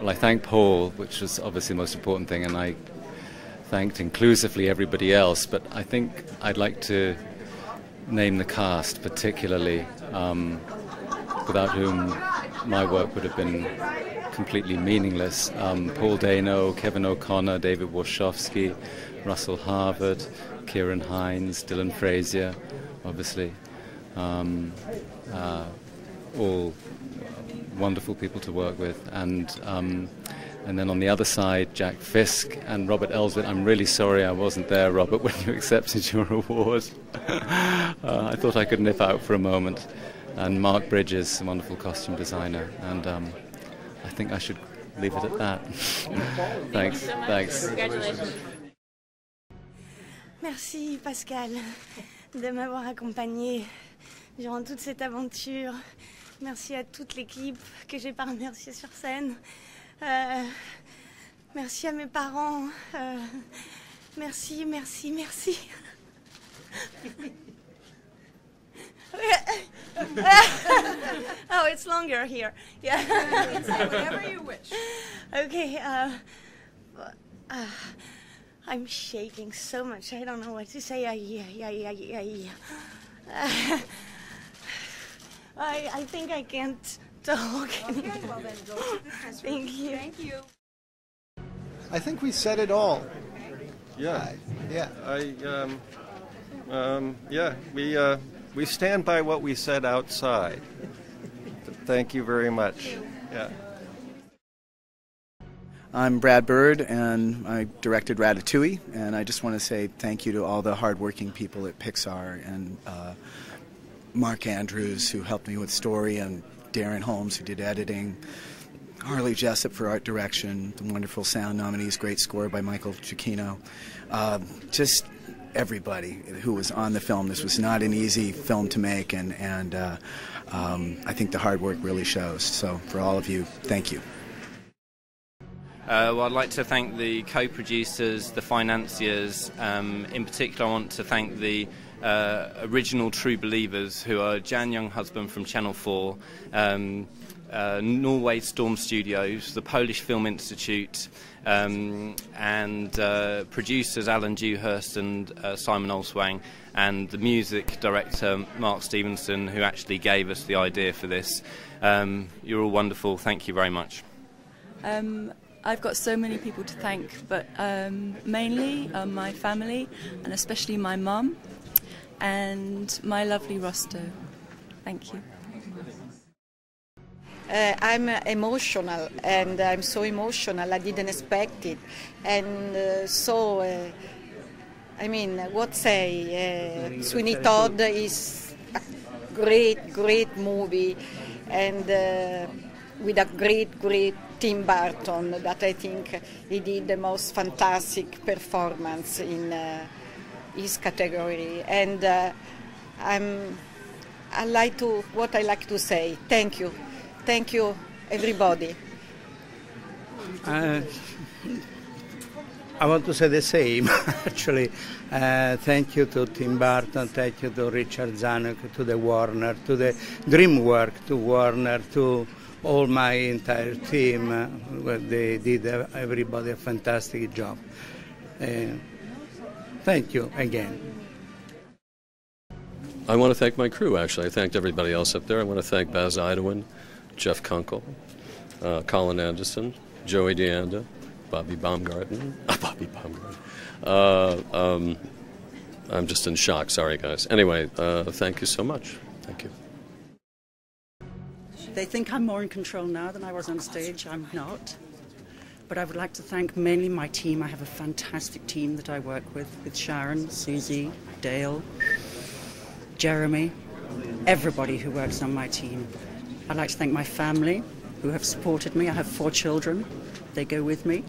Well, I thanked Paul, which was obviously the most important thing, and I thanked inclusively everybody else, but I think I'd like to name the cast particularly, without whom my work would have been completely meaningless. Paul Dano, Kevin O'Connor, David Warshawski, Russell Harvard, Kieran Hines, Dylan Frazier, obviously. All wonderful people to work with, and then on the other side, Jack Fisk and Robert Elswit. I'm really sorry I wasn't there, Robert, when you accepted your award. I thought I could nip out for a moment. And Mark Bridges, a wonderful costume designer, and I think I should leave it at that. Thanks. So Thanks. Congratulations. Merci Pascal de m'avoir accompagné durant toute cette aventure. Merci à toute l'équipe que j'ai pas remerciée sur scène. Merci à mes parents. Merci. Oh, it's longer here. Yeah. You can say whatever you wish. Okay. I'm shaking so much. I don't know what to say. I think I can't talk anymore. Okay, well then go to the press room. Thank you. Thank you. I think we said it all. Yeah. Yeah. We stand by what we said outside. Thank you very much. Yeah. I'm Brad Bird, and I directed Ratatouille, and I just want to say thank you to all the hardworking people at Pixar, and Mark Andrews, who helped me with story, and Darren Holmes, who did editing, Harley Jessup for art direction, the wonderful sound nominees, great score by Michael Giacchino. Just everybody who was on the film. This was not an easy film to make, and I think the hard work really shows. So for all of you, thank you. Well, I'd like to thank the co-producers, the financiers. In particular, I want to thank the original True Believers, who are Jan Younghusband from Channel 4, Norway Storm Studios, the Polish Film Institute, and producers Alan Dewhurst and Simon Olswang, and the music director Mark Stevenson, who actually gave us the idea for this. You're all wonderful. Thank you very much. I've got so many people to thank, but mainly my family, and especially my mum and my lovely Rosto. Thank you. I'm emotional, and I'm so emotional. I didn't expect it, and I mean, what say? Sweeney Todd is a great movie, and with a great Tim Burton, that I think he did the most fantastic performance in his category, and I like to say thank you, everybody. I want to say the same, actually. Thank you to Tim Burton, thank you to Richard Zanuck, to the Warner, to the DreamWorks, to Warner, to all my entire team. They did, everybody, a fantastic job. Thank you again. I want to thank my crew, actually. I thanked everybody else up there. I want to thank Baz Idoine, Jeff Kunkel, Colin Anderson, Joey DeAnda, Bobby Baumgarten. I'm just in shock. Sorry, guys. Anyway, thank you so much. Thank you. They think I'm more in control now than I was on stage. I'm not. But I would like to thank mainly my team. I have a fantastic team that I work with Sharon, Susie, Dale, Jeremy, everybody who works on my team. I'd like to thank my family who have supported me. I have 4 children. They go with me.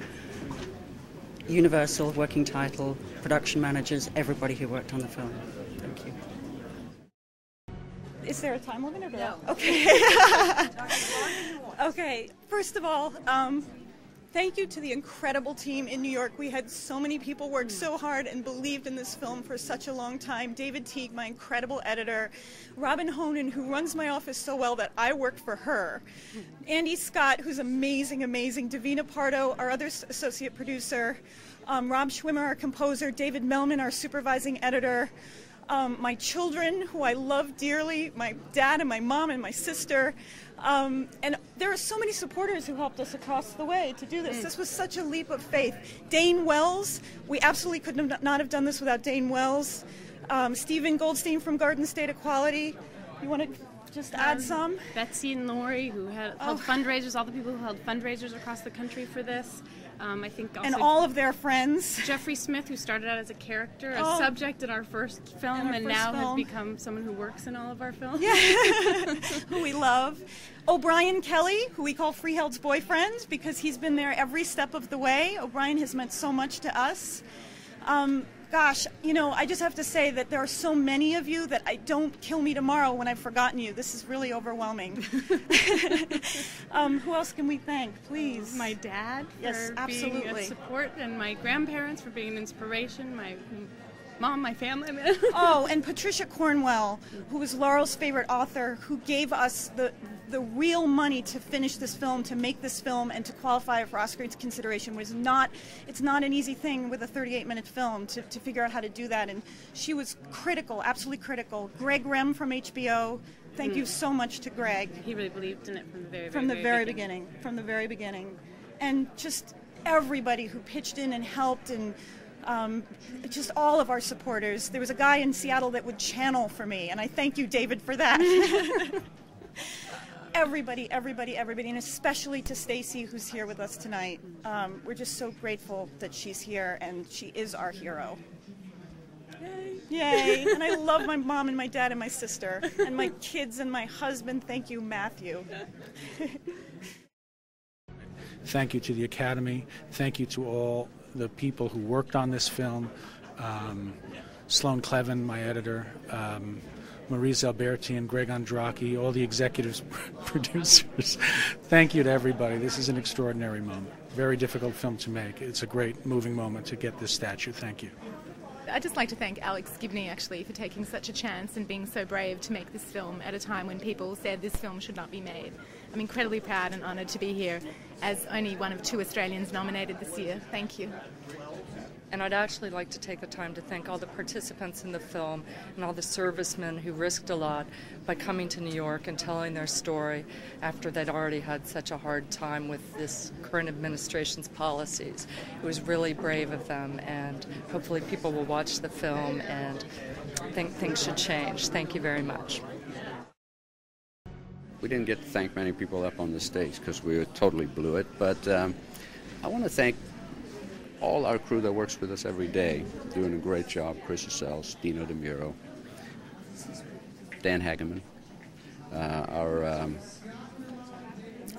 Universal, working title, production managers, everybody who worked on the film. Thank you. Is there a time limit or no? Okay. Okay. First of all, Thank you to the incredible team in New York. We had so many people work so hard and believed in this film for such a long time. David Teague, my incredible editor. Robin Honan, who runs my office so well that I work for her. Andy Scott, who's amazing, amazing. Davina Pardo, our other associate producer. Rob Schwimmer, our composer. David Melman, our supervising editor. My children, who I love dearly. My dad and my mom and my sister. And there are so many supporters who helped us across the way to do this. This was such a leap of faith. Dane Wells, we absolutely could not have done this without Dane Wells. Stephen Goldstein from Garden State Equality. You want to just add some? Betsy and Lori, who held fundraisers, all the people who held fundraisers across the country for this. I think also and all of their friends. Jeffrey Smith, who started out as a character, a subject in our first film, and now has become someone who works in all of our films. Yeah. Who we love. O'Brien Kelly, who we call Freeheld's boyfriend, because he's been there every step of the way. O'Brien has meant so much to us. Gosh, you know, I just have to say that there are so many of you that don't kill me tomorrow when I've forgotten you. This is really overwhelming. Who else can we thank, please? My dad yes, for absolutely. being a support, and my grandparents for being an inspiration, my mom, my family. Oh, and Patricia Cornwell, who was Laurel's favorite author, who gave us the real money to finish this film, to make this film, and to qualify it for Oscar consideration. It's not an easy thing with a 38-minute film to figure out how to do that, and she was critical, absolutely critical. Greg Rem from HBO, thank you so much to Greg. He really believed in it from the very, beginning. From the very beginning. And just everybody who pitched in and helped, and just all of our supporters. There was a guy in Seattle that would channel for me, and I thank you, David, for that. Everybody, and especially to Stacy, who's here with us tonight. We're just so grateful that she's here, and she is our hero. Yay! Yay! And I love my mom and my dad and my sister, and my kids and my husband. Thank you, Matthew. Thank you to the Academy. Thank you to all the people who worked on this film. Sloan Clevin, my editor. Maurice Alberti and Greg Andraki, all the executives, producers. Thank you to everybody. This is an extraordinary moment. Very difficult film to make. It's a great moving moment to get this statue. Thank you. I'd just like to thank Alex Gibney, actually, for taking such a chance and being so brave to make this film at a time when people said this film should not be made. I'm incredibly proud and honoured to be here as only one of 2 Australians nominated this year. Thank you. And I'd actually like to take the time to thank all the participants in the film and all the servicemen who risked a lot by coming to New York and telling their story after they'd already had such a hard time with this current administration's policies. It was really brave of them, and hopefully people will watch the film and think things should change. Thank you very much. We didn't get to thank many people up on the stage because we totally blew it, but I want to thank all our crew that works with us every day, doing a great job. Chris Sells, Dino DeMuro, Dan Hageman, our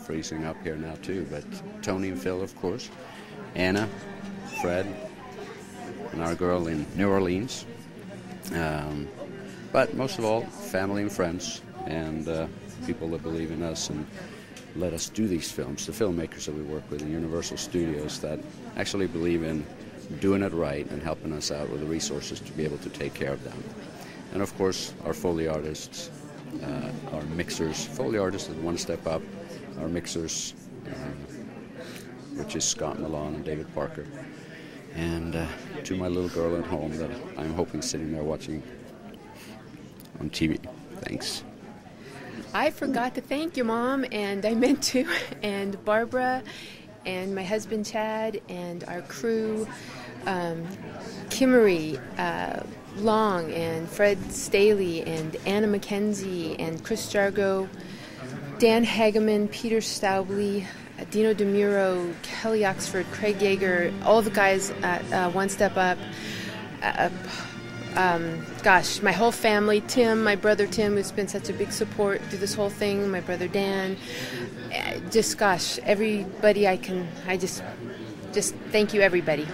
freezing up here now too, but Tony and Phil, of course, Anna, Fred, and our girl in New Orleans. But most of all, family and friends, and people that believe in us and let us do these films, the filmmakers that we work with in Universal Studios that actually believe in doing it right and helping us out with the resources to be able to take care of them. And of course, our Foley artists, our mixers, Foley artists is one step up, our mixers, which is Scott Milan and David Parker, and to my little girl at home that I'm hoping sitting there watching on TV. Thanks. I forgot to thank you, Mom, and I meant to, and Barbara, and my husband Chad, and our crew, Kimmery Long, and Fred Staley, and Anna McKenzie, and Chris Jargo, Dan Hageman, Peter Staubley, Dino DeMuro, Kelly Oxford, Craig Yeager, all the guys at One Step Up. Gosh, my whole family, Tim, my brother Tim, who's been such a big support through this whole thing, my brother Dan, just gosh, everybody I just thank you, everybody.